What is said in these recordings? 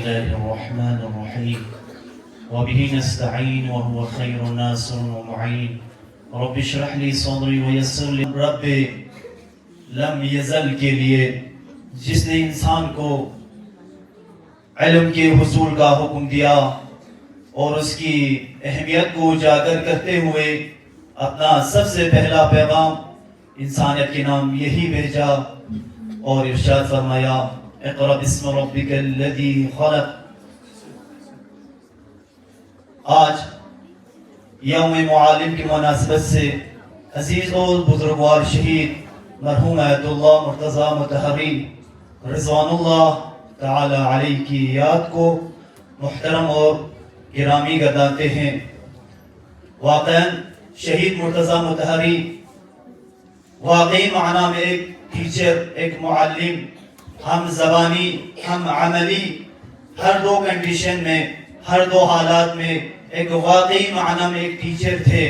الله الرحمن الرحيم وبه نستعين وهو خير ناصر ومعين رب اشرح لي صدري ويسر لي رب لم يزل کے لیے جس نے انسان کو علم کے حصول کا حکم دیا اور اس کی اہمیت کو اجاگر کرتے ہوئے اپنا سب سے پہلا پیغام انسانیت کے نام یہی بھیجا اور ارشاد فرمایا اقرأ باسم ربک الذی خلق. آج یوم معلم کی مناسبت سے عزیز اور بزرگوار شہید مرحوم آیت اللہ مرتضی مطہری رضوان اللہ تعالی علیہ کی یاد کو محترم اور گرامی گردانتے ہیں. واقعاً شہید مرتضی مطہری واقعی معنی میں ایک ٹیچر، ایک معلم، ہم زبانی ہم عملی ہر دو کنڈیشن میں، ہر دو حالات میں ایک واقعی معنی میں ایک ٹیچر تھے.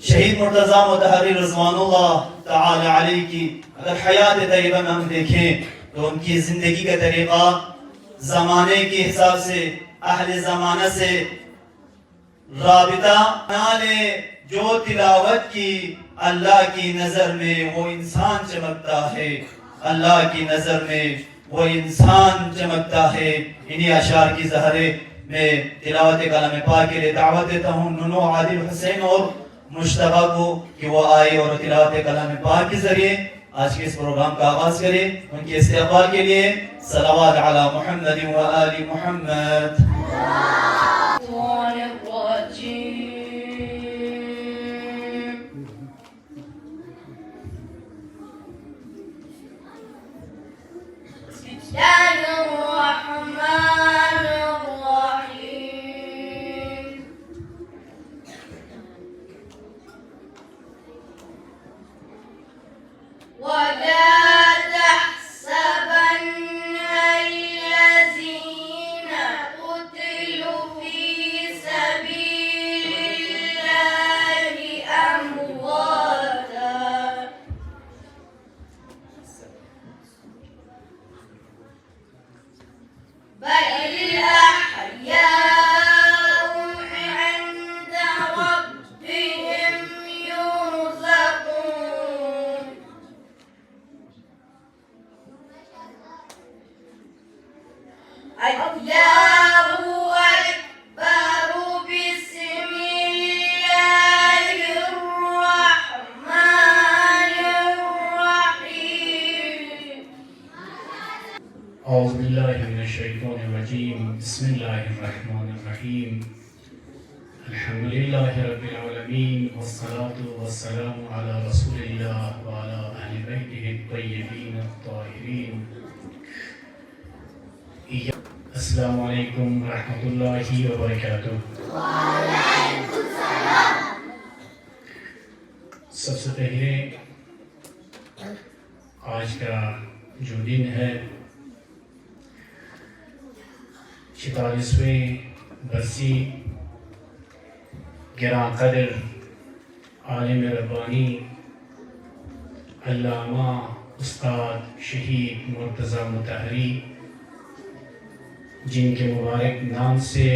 شہید مرتضی مطہری رضوان اللہ تعالی علیہ کی اگر حیات طیبہ میں ہم دیکھیں تو ان کی زندگی کا طریقہ زمانے کے حساب سے، اہل زمانہ سے رابطہ نالے جو تلاوت کی اللہ کی نظر میں وہ انسان چمکتا ہے، اللہ کی نظر میں وہ انسان چمکتا ہے. انہی اشعار کی زہرے میں تلاوت کلام پاک کے لیے دعوت دیتا ہوں نونو عادل حسین اور مشتبہ کو کہ وہ آئے اور تلاوت کلام پاک کے ذریعے آج کے اس پروگرام کا آغاز کرے. ان کے استقبال کے لیے صلوات علی محمد و آل محمد. اعوذ باللہ من الشیطان الرجیم بسم اللہ الرحمن الرحیم الحمدللہ رب العالمین والصلاة والسلام علی رسول اللہ وعلی اہل بیتہ الطیبین الطاہرین. السلام علیکم ورحمۃ اللہ وبرکاتہ. وعلیکم السلام. سب سے پہلے آج کا جو دن ہے 46ویں برسی گراں قدر عالم ربانی علامہ استاد شہید مرتضی مطہری جن کے مبارک نام سے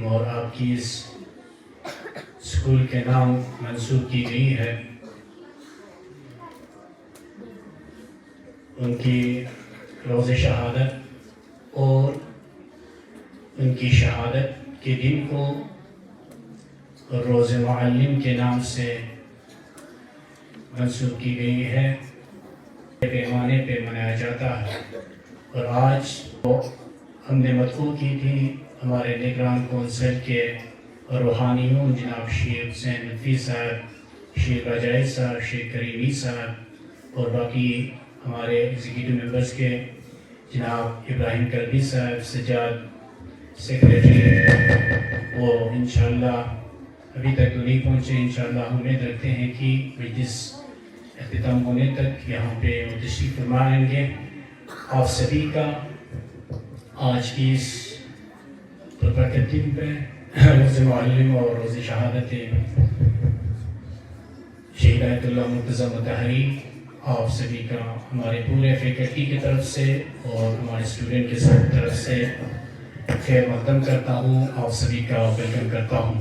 اور آپ کی اس اسکول کے نام منسوب کی گئی ہے، ان کی روز شہادت اور ان کی شہادت کے دن کو روز معلم کے نام سے منسوب کی گئی ہے، پیمانے پہ منایا جاتا ہے. اور آج ہم نے مدعو کی تھی ہمارے نگران کونسل کے روحانیون جناب شیخ حسین ندوی صاحب، شیخ رجائی صاحب، شیخ کریمی صاحب اور باقی ہمارے ایگزیکٹو ممبرز کے جناب ابراہیم کربی صاحب، سجاد سیکریٹری، وہ انشاءاللہ ابھی تک تو نہیں پہنچے. انشاءاللہ ہم امید رکھتے ہیں کہ مجلس اختتام ہونے تک یہاں پہ وہ تشریف فرما رہیں گے. آپ سبھی کا آج کی اس پربرکت دن پہ روز معلم اور روز شہادت شہید آیت اللہ مرتضی مطہری آپ سبھی کا ہمارے پورے فیکلٹی کی طرف سے اور ہمارے اسٹوڈنٹ کی طرف سے خیر مقدم کرتا ہوں، آپ سبھی کا ویلکم کرتا ہوں۔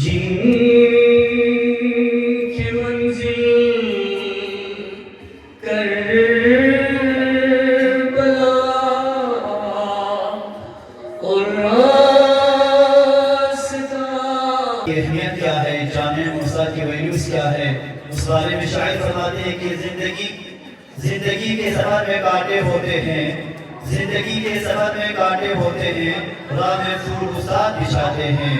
جن کی منزل کربلا اور راستہ، کی اہمیت کیا ہے، جانے استاد کی ویلیوز کیا ہے۔ اس بارے میں شاعر فرماتے ہیں کہ زندگی کے سفر میں کانٹے ہوتے ہیں، زندگی کے سفر میں کانٹے ہوتے ہیں، راہ میں پھول استاد بچھاتے ہیں،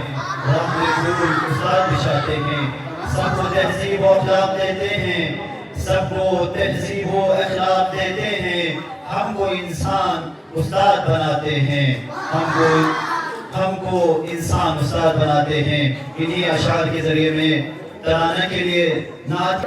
راہ میں پھول استاد بچھاتے ہیں، سب کو تہذیب و اخلاق دیتے ہیں، سب کو تہذیب و اخلاق دیتے ہیں، ہم کو انسان استاد بناتے ہیں، ہم کو انسان استاد بناتے ہیں۔ انہی اشعار کے ذریعے میں ترانہ کے لیے نعت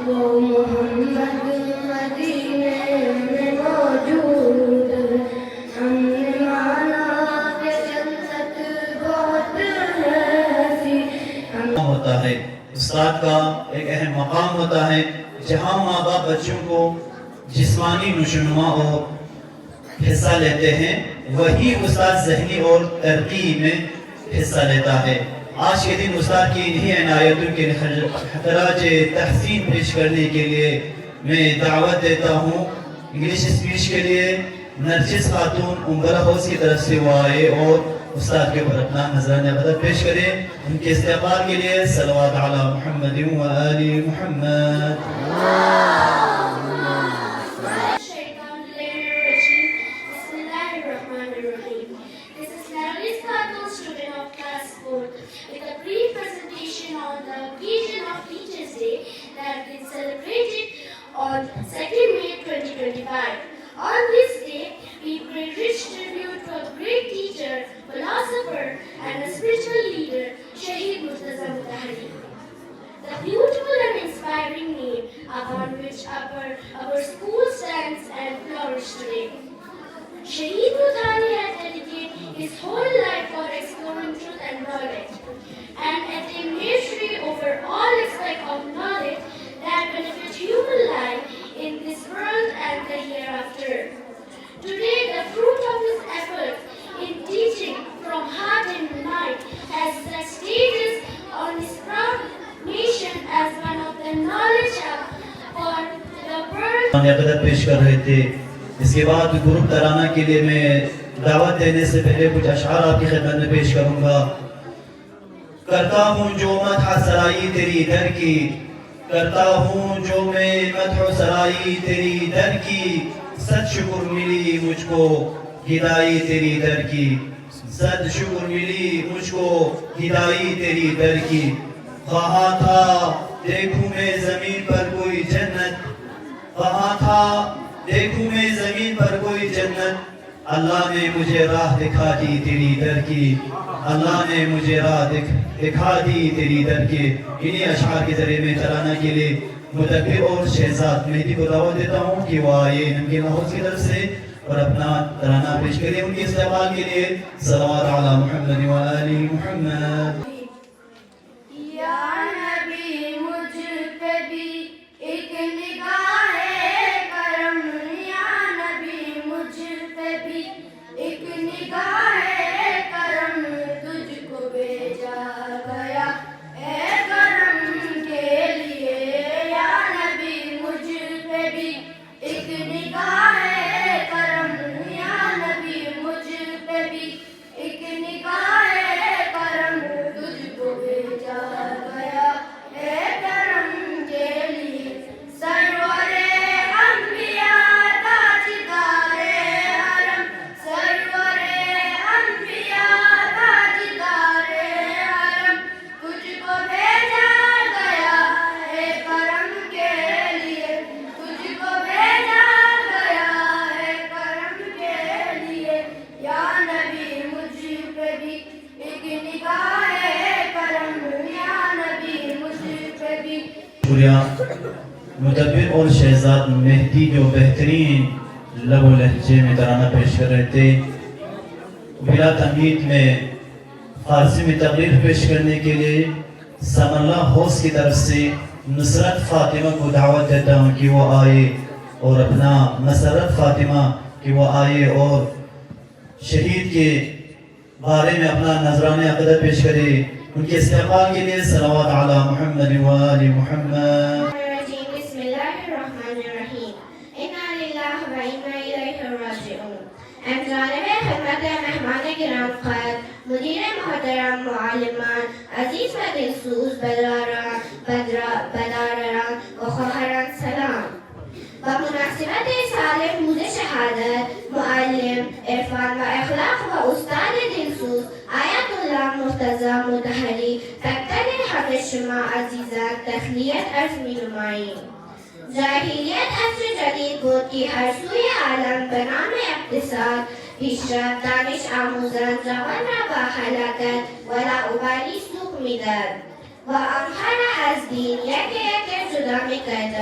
وہ محمد مدینے میں موجود، ہم نے مانا کہ جنت بہت ایسی ہوتا ہے۔ استاد کا ایک اہم مقام ہوتا ہے، جہاں ماں باپ بچوں کو جسمانی نشوونما اور حصہ لیتے ہیں، وہی استاد ذہنی اور ترقی میں حصہ لیتا ہے۔ آج کے دن استاد کی انہی عنایتوں کے خراج تحسین پیش کرنے کے لیے میں دعوت دیتا ہوں۔ انگلش اسپیچ کے لیے نرجس خاتون امبرا ہاؤس کی طرف سے وہ آئے اور استاد کے اوپر اپنا نذرانہ خدمت پیش کریں۔ ان کے استقبال کے لیے صلوات علی محمد و آل محمد۔ With a brief presentation on the occasion of Teachers' Day that is celebrated on 2nd May 2025. On this day, we pay rich tribute to a great teacher, philosopher, and a spiritual leader, Shaheed Murtaza Mutahari. The beautiful and inspiring name upon which our school stands and flourishes today. Shaheed Mutahari has dedicated his whole life for exploring truth and knowledge, and attained mastery over all aspects of knowledge that benefit human life in this world and the hereafter. Today, the fruit of his efforts in teaching from heart and mind has set status on his proud nation as one of the knowledge hub for the world. قدر پیش کر رہے تھے۔ اس کے بعد group ترانہ کے لیے میں دعوت دینے سے پہلے کچھ اشعار آپ کی خدمت میں پیش کروں گا۔ کرتا ہوں جو مدح سرائی تیری در کی، کرتا ہوں جو میں مدح سرائی تیری در کی، صد شکر ملی مجھ کو ہدائی تیری در کی، صد شکر ملی مجھ کو ہدائی تیری در کی۔ کہاں تھا دیکھوں میں زمین پر کوئی جنت، کہاں تھا دیکھوں میں زمین پر کوئی جنت، اللہ نے مجھے راہ دکھا دی تیری در کی، اللہ نے مجھے راہ دکھا دی تیری در کے۔ انہی اشعار کے ذریعے میں ترانہ کے لیے مدبر اور شہزاد مہدی کو دعوت دیتا ہوں کہ وہ آئے نمکین ہاؤس کی طرف سے اور اپنا ترانہ پیش کریں۔ ان کے استقبال کے لیے صلوات علی محمد و آل محمد۔ یا نبی مجھ پہ بھی ایک نگاہ کرم، یا نبی مجھ پہ بھی ایک نگاہ کرم، تجھ کو بھیجا گیا اے کرم کے لیے، یا نبی مجھ پہ بھی ایک نگاہ کرم، یا نبی مجھ پہ بھی ایک نگاہ کرم، تجھ کو بھیجا گیا اے کرم کے لیے۔ سرور انبیاء تاجدار حرم، سرور انبیاء تاجدار حرم، تجھ کو بھیجا گیا اے کرم کے لیے، تجھ کو بھیجا گیا اے کرم کے لیے، یا نبی مجھ پہ بھی ایک نگاہ کرم، یا نبی مجھ پہ بھی۔ شکریہ مدبر اور شہزاد مہدی جو بہترین لب و لہجے میں ترانہ پیش کر رہے تھے۔ بلا تمہید میں فارسی میں تقریر پیش کرنے کے لیے سمر اللہ ہاؤس کی طرف سے نصرت فاطمہ کو دعوت دیتا ہوں کہ وہ آئے اور اپنا مسرت فاطمہ کہ وہ آئے اور شہید کے بارے میں اپنا نذرانہ عقیدت پیش کرے۔ ان کے استقبال کے لیے صلوات علی محمد و آل محمد۔ بسم اللہ الرحمن الرحیم، انا للہ و انا الیہ راجعون۔ جانب خدمت مہمان گرام خط مدیر محترم معلمان عزیز و دلسوز بداران و خواهران سلام۔ بمناسبت سال روز شہادت معلم عرفان و اخلاق و استاد دلسوز آیت اللہ مرتضی مطہری تکتر حق شما عزیزان تسلیت عرض می نمائیم۔ جاہلیت عصر جدید بود کہ ہر سوی عالم بنام اقتصاد پیشرفت دانش آموزان جوان را با ہلاکت و لاابالی سوق میداد و آنها را از دین یک جدا میکرد۔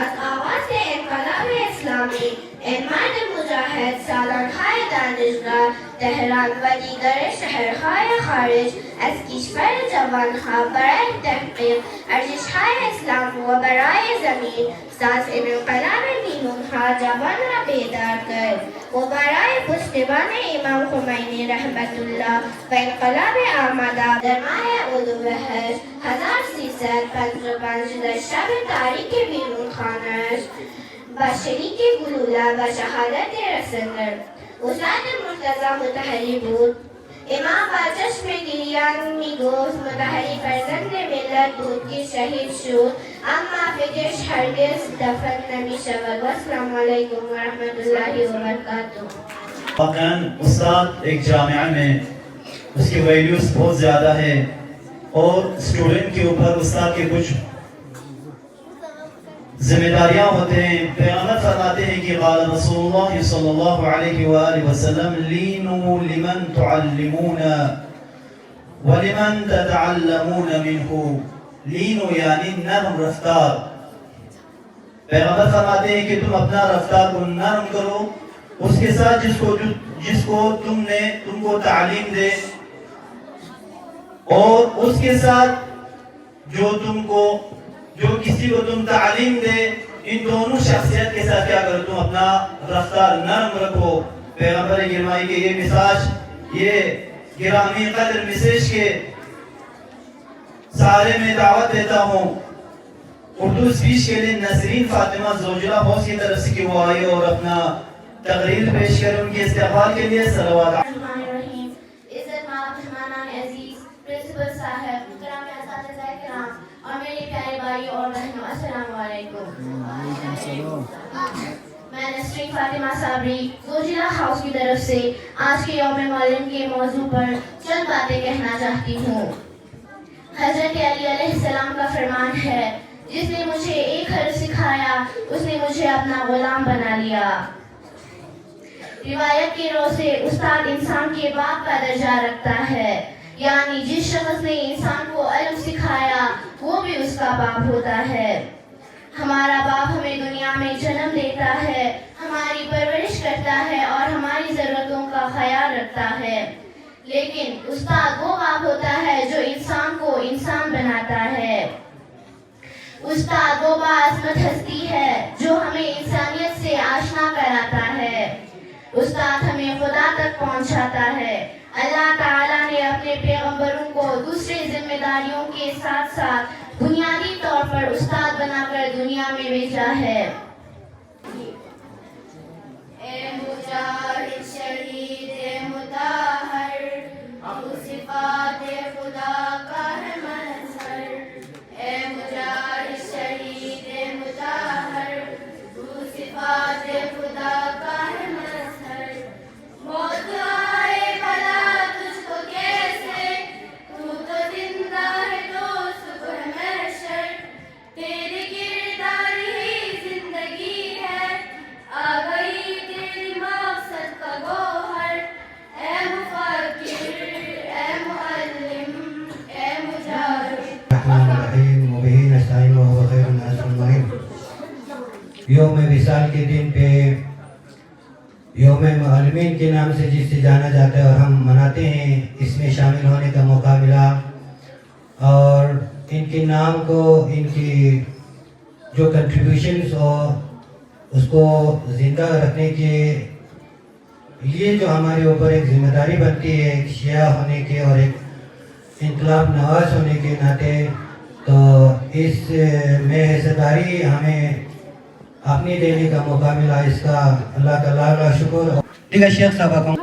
از آغاز انقلاب اسلامی این مرد مجاهد سالن‌های دانشگاه تهران و دیگر شهرهای خارج از کشور جوانها برای تحقیق ارزش‌های اسلام و برای زمین ساز انقلاب میمونها جوان را بیدار کرد و برای پشتیبان امام خمینی رحمت الله و انقلاب آمده در ماه اردیبهشت 1355 در شب تاریک بیرون خانه‌اش با شریک گلوله و شهادت رساند. استاد مرتضی مطهری بود. امام با چشم گریان میگفت مطهری فرزند ملت بود که شهید شد اما فکرش هرگز دفن نمیشود. و السلام علیکم و رحمت الله و برکاته۔ واقعاً استاد ایک جامعہ میں اس کی ویلیوز بہت زیادہ ہے اور اسٹوڈنٹ کے اوپر استاد کے کچھ ذمہ داریاں ہوتے ہیں۔ پیغمبر فرماتے ہیں کہ قال رسول اللہ صلی اللہ علیہ وآلہ وسلم لینوا لمن تعلمون ولمن تتعلمون منہ۔ لینو یعنی نرم رفتار۔ پیغمبر فرماتے ہیں کہ تم اپنا رفتار کو نرم کرو اس کے ساتھ جس کو تم کو تعلیم دے اور اس کے ساتھ جو کسی کو تم تعلیم دے، ان دونوں شخصیت کے ساتھ کیا کرو، تم اپنا رفتار نرم رکھو۔ پیغمبر گرامی کے یہ مساج، یہ گرامی قدر مسیج کے سارے میں دعوت دیتا ہوں اردو اسپیچ کے لیے نسرین فاطمہ زوجرہ ہاؤس کی طرف سے کہ وہ آئے اور اپنا تقریر پیش کریں۔ ان کے استقبال کے لیے صلوات۔ الرحمن الرحیم، عزت مہمانان عزیز، پرنسپل صاحب، محترم اساتذہ کرام اور میرے پیارے بھائی اور بہنوں، السلام علیکم۔ میں نسرین فاطمہ صابری زوجرہ ہاؤس کی طرف سے آج کے یوم معلم کے موضوع پر چند باتیں کہنا چاہتی ہوں۔ حضرت علی علیہ السلام کا فرمان ہے، جس نے مجھے ایک حرف سکھایا اس نے مجھے اپنا غلام بنا لیا۔ روایت کے رو سے استاد انسان کے باپ کا درجہ رکھتا ہے، یعنی جس شخص نے انسان کو علم سکھایا وہ بھی اس کا باپ ہوتا ہے۔ ہمارا باپ ہمیں دنیا میں جنم دیتا ہے، ہماری پرورش کرتا ہے اور ہماری ضرورتوں کا خیال رکھتا ہے، لیکن استاد وہ باپ ہوتا ہے جو انسان کو انسان بناتا ہے۔ استاد وہ باعظمت ہستی ہے جو ہمیں انسانیت سے آشنا کراتا ہے۔ استاد ہمیں خدا تک پہنچاتا ہے۔ اللہ تعالیٰ نے اپنے پیغمبروں کو دوسرے ذمہ داریوں کے ساتھ ساتھ بنیادی طور پر استاد بنا کر دنیا میں بھیجا ہے۔ اے مجاہد شہید اے مطہر، ابو صفات خدا کا ہے مظہر۔ اے مجاہد شہید اے مطہر، ابو صفات خدا کا ہے مظہر۔ موت آئے بلا تجھ کو کیسے، تو زندہ ہے تو صبح محشر۔ تیری کردار ہی زندگی ہے، آ گئی تیری مقصد کا گوہر۔ اے مفکر اے معلم اے مجاہد۔ الرحمن الرحیم وبہ نستعین وہو خیر الناصر المعین۔ یوم وصال کے دن پہ یوم معلمین کے نام سے جس سے جانا جاتا ہے اور ہم مناتے ہیں، اس میں شامل ہونے کا موقع ملا اور ان کے نام کو، ان کی جو کنٹریبیوشنز اور اس کو زندہ رکھنے کے لیے جو ہمارے اوپر ایک ذمہ داری بنتی ہے، ایک شیعہ ہونے کے اور ایک انقلاب نواز ہونے کے ناطے، تو اس میں حصہ داری ہمیں اپنی دینے کا موقع ملا، اس کا اللہ کا لاکھ لاکھ شکر۔ ٹھیک ہے شیخ صاحب کو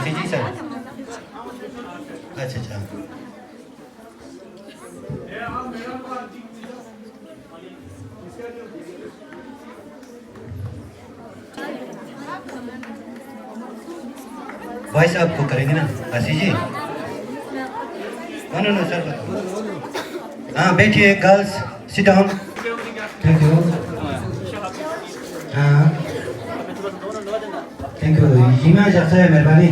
جی سر، اچھا اچھا بھائی صاحب کو کریں گے نا اسی جی، نو سر ہاں بیٹھیے، girls sit down, thank you, ہاں تھینک یو جیما جیسا ہے، مہربانی۔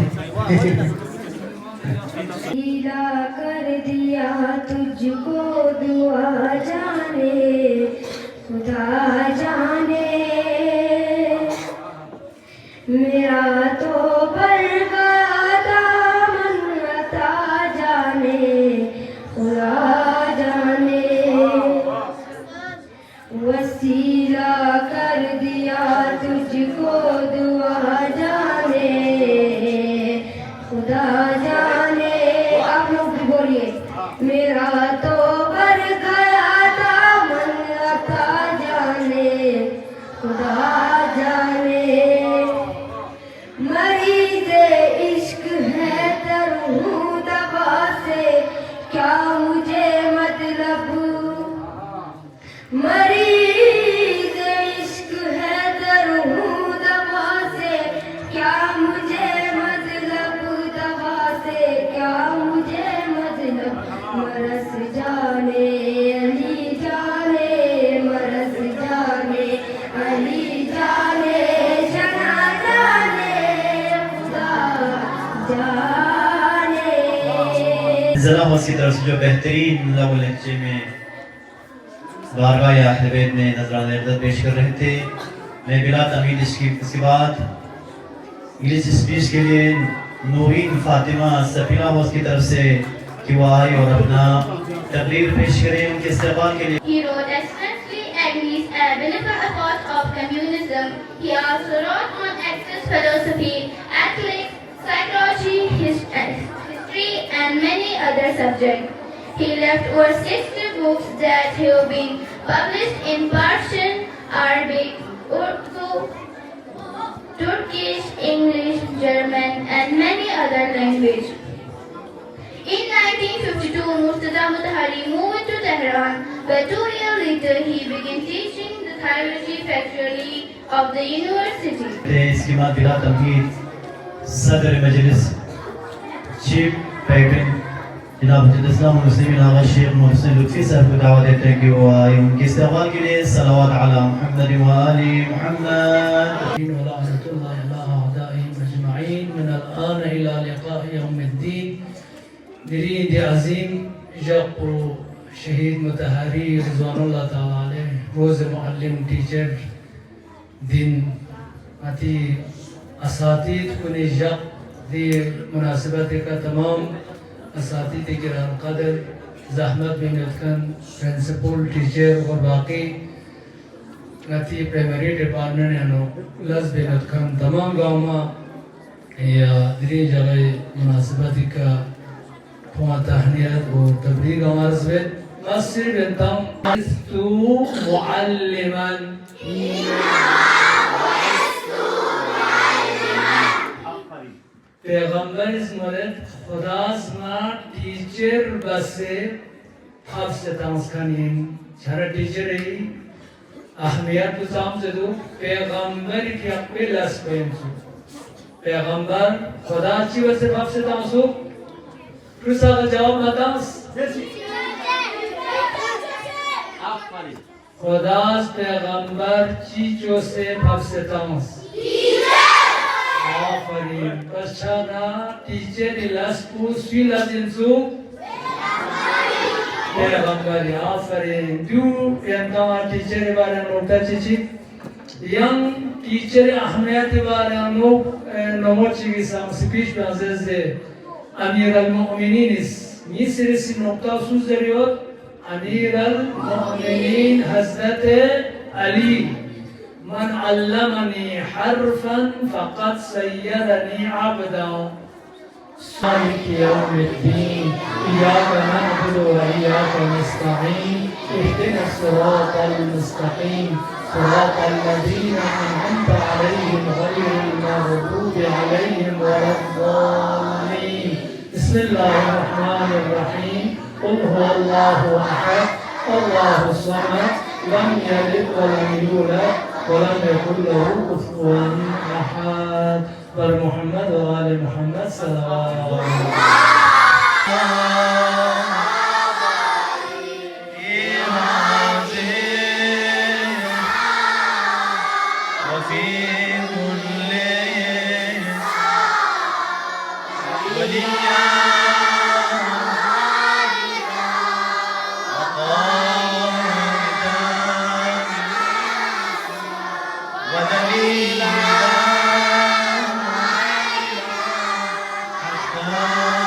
گیلا کر دیا تجھ کو دعا جانے خدا جانے، میرا تو بر گیا دامن عطا جانے خدا جانے، وسیلہ کر دیا تجھ کو دعا جانے خدا جانے۔ آپ لوگ بھی بولیے، میرا تو بر گیا دامن عطا جانے خدا جانے، مریض عشق ہے دروں دوا سے کیا مجھے مطلب، مریض عشق ہے دروں دوا سے کیا مجھے مطلب، دوا سے کیا مجھے مطلب، مرس جانے علی جانے، مرس جانے علی جانے، جنا جانے خدا جانے۔ ضلع مسجد طرف جو بہترین لغو لہجے میں بارگاہ اہل بیت میں نذرانہ عقیدت پیش کر رہے تھے، میں بلا تمہید اس کے بعد انگلش اسپیچ کے لیے نورین فاطمہ سفینہ ہاؤس کی طرف سے کہ وہ آئے اور اپنا تقریر پیش کریں، ان کے استقبال کے لیے۔ He wrote extensively against a benefit effort of communism. He also wrote on Marxist philosophy, ethics, psychology, history, and many other subjects. He left over 60 books that have been published in Persian, Arabic, Urdu, Turkish, English, German, and many other languages. In 1952, Murtaza Mutahari moved to Tehran, where 2 years later he began teaching the theology faculty of the university. اس کے بعد بلا تمہید صدر مجلس chief pattern جناب الاسلام والمسلمین آغا الشیخ محسن لطفی صاحب کو دعوت دیتے ہیں کہ وہ آئے ان کے استقبال کے لیے صلوات علی محمد و آل محمد. ولعنة الله على أعدائهم أجمعين من الآن إلى لقاء يوم الدين. نريد عظيم جاقو شهيد متحري رضوان الله تعالى عليه روز معلم ٹیچر دن آتی اساتید کنی جاق دی مناسبت کا تمام اساتید گران قدر زحمت بینت کن پرنسپل ٹیچر اور باقی نتی پریمری ڈپارٹمنٹ یعنی لز بینت کن تمام گاؤں میں یا دری جگہ مناسبت کا فوان تحنیت اور تبلیغ عمارز بید مصر بنتم استو معلما پیغمبر اس مورد خدا اسما ٹیچر بسے حفظ تامسکانین چھارا ٹیچر ہے اہمیت بسام سے دو پیغمبر کی اقبل اس پہنسو پیغمبر خدا اچھی بسے حفظ تامسو کس آگا جواب بتامس خدا's پیغمبر چیچو سے حفظ تامس آفرین پشانا ٹیچر لسکو سوی لازنسو پیغمبری آفرین دو پیانتاما ٹیچر بارے نوکتا چیچی ین ٹیچر اہمیت بارے نموچی کی سام سپیش پانزیز دے امیر المؤمنین اس میسر سی نوکتا سوز دریوت امیر المؤمنین حضرت علی من علمني حرفا فقد سيرني عبدا مالك يوم الدين إياك نعبد وإياك نستعين اهدنا الصراط المستقيم صراط الذين أنعمت عليهم غير المغضوب عليهم ولا الضالين. بسم الله الرحمن الرحيم. قل هو الله أحد الله الصمد لم يلد ولم يولد ولم يكن له كفوا أحد. بر محمد وآل محمد صلوات الله ودليلا حتى